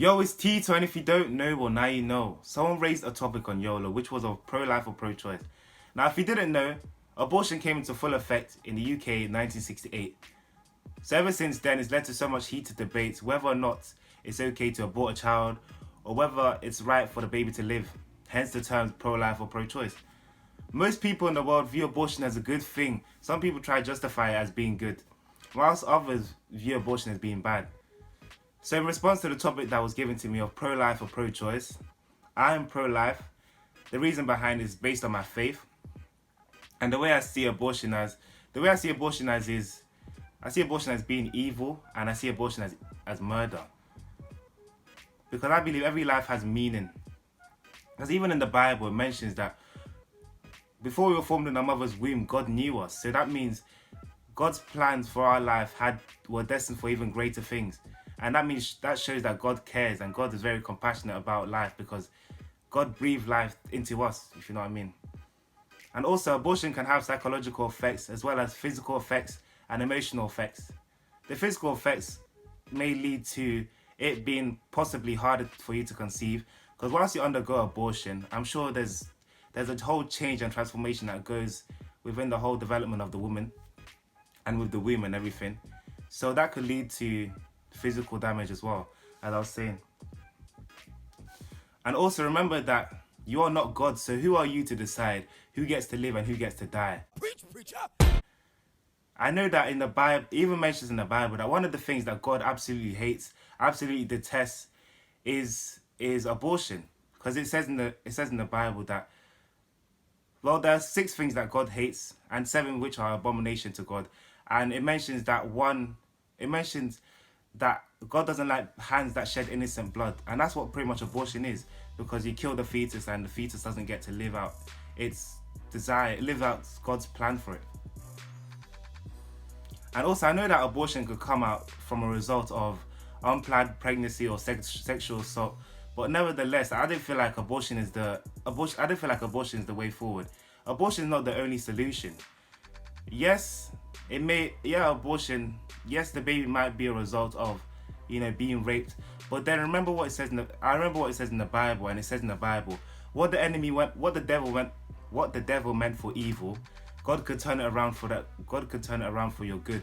Yo, it's Tito, and if you don't know, well, now you know. Someone raised a topic on YOLO, which was of pro-life or pro-choice. Now, if you didn't know, abortion came into full effect in the UK in 1968. So ever since then, it's led to so much heated debates whether or not it's okay to abort a child or whether it's right for the baby to live, hence the terms pro-life or pro-choice. Most people in the world view abortion as a good thing. Some people try to justify it as being good, whilst others view abortion as being bad. So in response to the topic that was given to me of pro-life or pro-choice, I am pro-life. The reason behind it is based on my faith. And the way I see abortion as is, I see abortion as being evil, and I see abortion as murder. Because I believe every life has meaning. Because even in the Bible, it mentions that before we were formed in our mother's womb, God knew us. So that means God's plans for our life were destined for even greater things. And that shows that God cares and God is very compassionate about life because God breathed life into us, if you know what I mean. And also, abortion can have psychological effects as well as physical effects and emotional effects. The physical effects may lead to it being possibly harder for you to conceive because once you undergo abortion, I'm sure there's a whole change and transformation that goes within the whole development of the woman and with the womb and everything. So that could lead to physical damage as well, as I was saying. And also remember that you are not God, so who are you to decide who gets to live and who gets to die? Preach up. I know that in the Bible, even mentions in the Bible, that one of the things that God absolutely hates, absolutely detests, is abortion. Because it says in the Bible that, well, there are 6 things that God hates and 7 which are abomination to God. And it mentions that God doesn't like hands that shed innocent blood. And that's what pretty much abortion is, because you kill the fetus and the fetus doesn't get to live out its desire, live out God's plan for it. And also, I know that abortion could come out from a result of unplanned pregnancy or sexual assault, but nevertheless, I don't feel like abortion is the way forward. Abortion is not the only solution. Yes, abortion. Yes, the baby might be a result of, being raped. But then remember what it says I remember what it says in the Bible, and it says in the Bible, what the devil meant for evil, God could turn it around for that. God could turn it around for your good.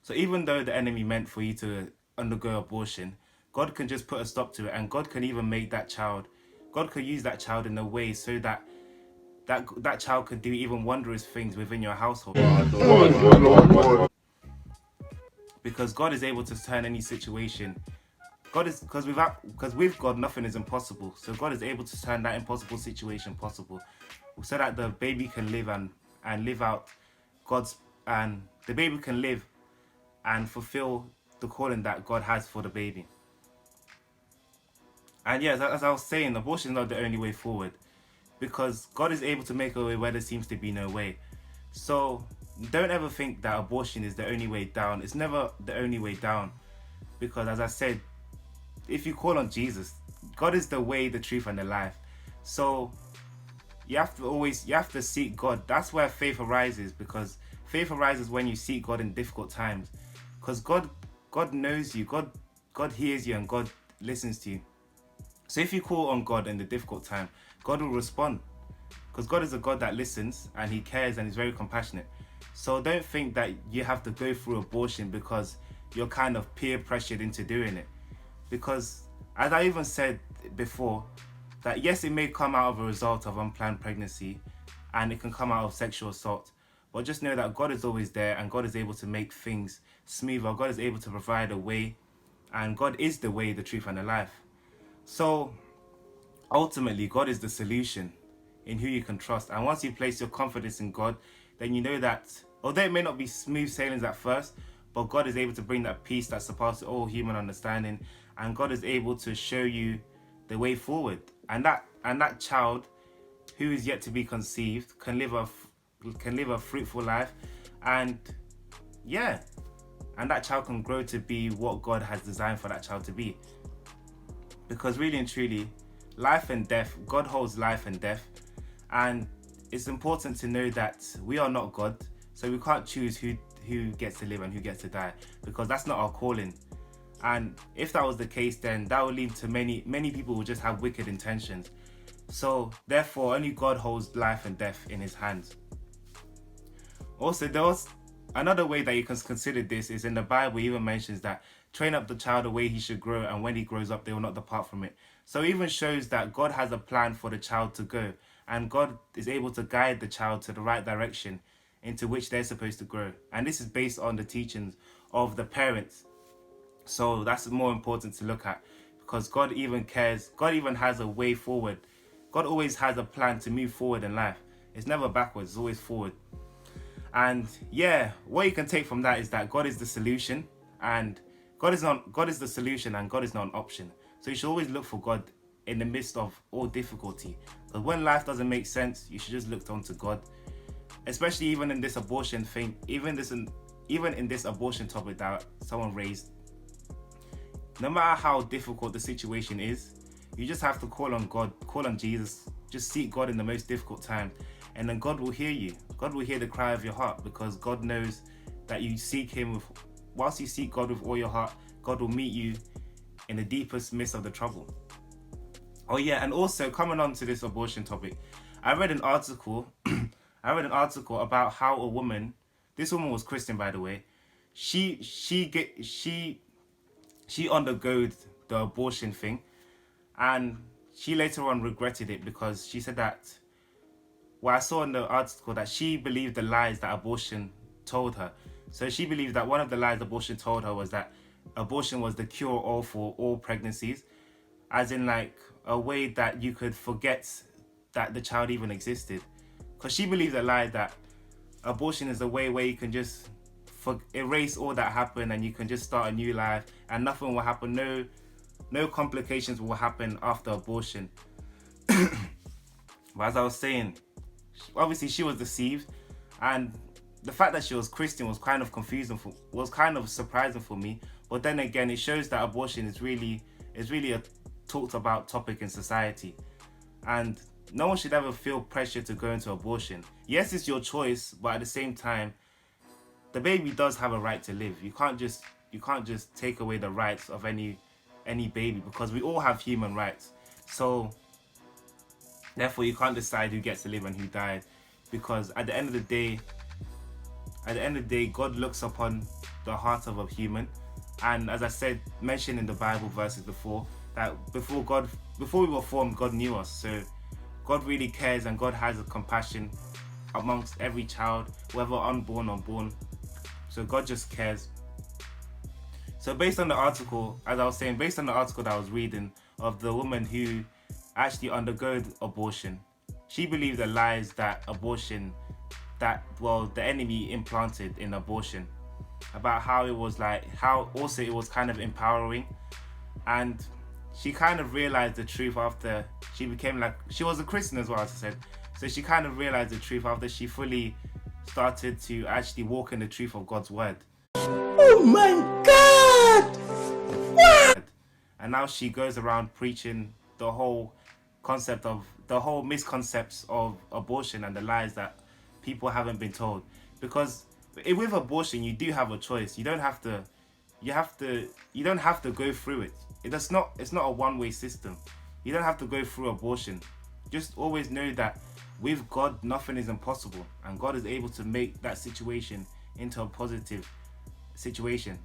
So even though the enemy meant for you to undergo abortion, God can just put a stop to it, and God can even make that child. God could use that child in a way so that child could do even wondrous things within your household. Because God is able to turn any situation. Because with God nothing is impossible. So God is able to turn that impossible situation possible, so that the baby can live and live out the baby can live and fulfill the calling that God has for the baby. And yes, as I was saying, abortion is not the only way forward, because God is able to make a way where there seems to be no way. So don't ever think that abortion is the only way down. It's never the only way down, because as I said, if you call on Jesus, God is the way, the truth, and the life. So you have to seek God. That's where faith arises, because faith arises when you seek God in difficult times, because God knows you, God hears you, and God listens to you. So if you call on God in the difficult time, God will respond, because God is a God that listens and He cares and is very compassionate. So don't think that you have to go through abortion because you're kind of peer pressured into doing it. Because as I even said before, that yes, it may come out of a result of unplanned pregnancy and it can come out of sexual assault, but just know that God is always there and God is able to make things smoother. God is able to provide a way, and God is the way, the truth, and the life. So ultimately, God is the solution in who you can trust. And once you place your confidence in God, then you know that although it may not be smooth sailings at first, but God is able to bring that peace that surpasses all human understanding, and God is able to show you the way forward. And that child who is yet to be conceived can live a fruitful life, and that child can grow to be what God has designed for that child to be. Because really and truly, life and death, God holds life and death, and it's important to know that we are not God, so we can't choose who gets to live and who gets to die, because that's not our calling. And if that was the case, then that would lead to many people who just have wicked intentions. So therefore, only God holds life and death in his hands. Also, there was another way that you can consider this is in the Bible. It even mentions that train up the child the way he should grow, and when he grows up, they will not depart from it. So it even shows that God has a plan for the child to go, and God is able to guide the child to the right direction into which they're supposed to grow. And this is based on the teachings of the parents. So that's more important to look at, because God even cares. God even has a way forward. God always has a plan to move forward in life. It's never backwards, it's always forward. And yeah, what you can take from that is that God is the solution, and God is the solution, and God is not an option. So you should always look for God in the midst of all difficulty. Because when life doesn't make sense, you should just look onto God. Especially even in this abortion thing, even in this abortion topic that someone raised. No matter how difficult the situation is, you just have to call on God, call on Jesus. Just seek God in the most difficult time, and then God will hear you. God will hear the cry of your heart, because God knows that you seek him whilst you seek God with all your heart, God will meet you in the deepest midst of the trouble. Oh yeah, and also coming on to this abortion topic, I read an article about how a woman, this woman was Christian by the way, she undergoed the abortion thing, and she later on regretted it, because she said that, well, I saw in the article that she believed the lies that abortion told her. So she believed that one of the lies abortion told her was that abortion was the cure-all for all pregnancies, as in like a way that you could forget that the child even existed. Because she believed the lie that abortion is a way where you can just erase all that happened, and you can just start a new life, and nothing will happen, no complications will happen after abortion. But as I was saying, obviously she was deceived, and the fact that she was Christian was kind of surprising for me. But then again, it shows that abortion is really a talked about topic in society, and no one should ever feel pressure to go into abortion. Yes, it's your choice, but at the same time, the baby does have a right to live. You can't just take away the rights of any baby, because we all have human rights. So therefore, you can't decide who gets to live and who dies, because at the end of the day, God looks upon the heart of a human. And as I said, mentioned in the Bible verses before, that before we were formed, God knew us. So God really cares, and God has a compassion amongst every child, whether unborn or born. So God just cares. So based on the article, as I was saying, based on the article that I was reading of the woman who actually undergoed abortion, she believed the lies that the enemy implanted in abortion, about how it was it was kind of empowering. And she kind of realized the truth after she was a Christian as well, as I said. So she kind of realized the truth after she fully started to actually walk in the truth of God's word. Oh my God! And now she goes around preaching the whole misconcepts of abortion and the lies that people haven't been told. Because with abortion, you do have a choice. You don't have to go through it. It's not a one-way system. You don't have to go through abortion. Just always know that with God, nothing is impossible, and God is able to make that situation into a positive situation.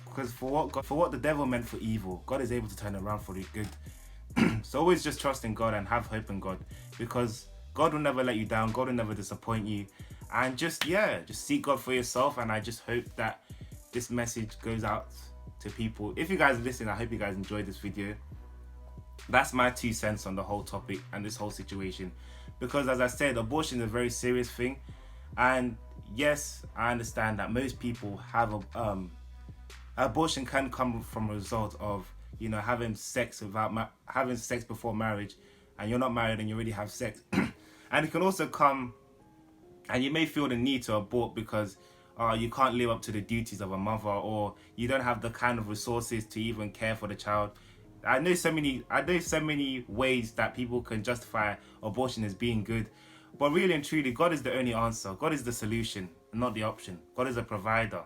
Because for what the devil meant for evil, God is able to turn it around for the good. So always just trust in God and have hope in God, because God will never let you down. God will never disappoint you. And just seek God for yourself. And I just hope that this message goes out to people. If you guys listen, I hope you guys enjoyed this video. That's my 2 cents on the whole topic and this whole situation. Because as I said, abortion is a very serious thing. And yes, I understand that most people have abortion can come from a result of, having sex before marriage, and you're not married and you already have sex. And it can also come, and you may feel the need to abort because you can't live up to the duties of a mother, or you don't have the kind of resources to even care for the child. I know so many ways that people can justify abortion as being good, but really and truly, God is the only answer. God is the solution, not the option. God is a provider.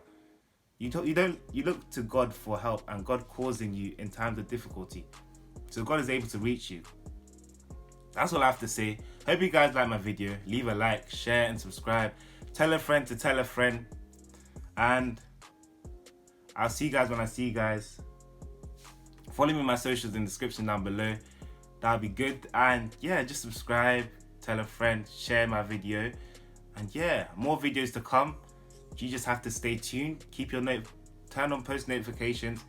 You look to God for help, and God calls in you in times of difficulty. So God is able to reach you. That's all I have to say. Hope you guys like my video. Leave a like, share, and subscribe. Tell a friend to tell a friend. And I'll see you guys when I see you guys. Follow me on my socials in the description down below. That'll be good. And yeah, just subscribe, tell a friend, share my video. And yeah, more videos to come. You just have to stay tuned. Keep your turn on post notifications.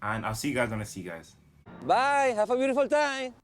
And I'll see you guys when I see you guys. Bye. Have a beautiful time.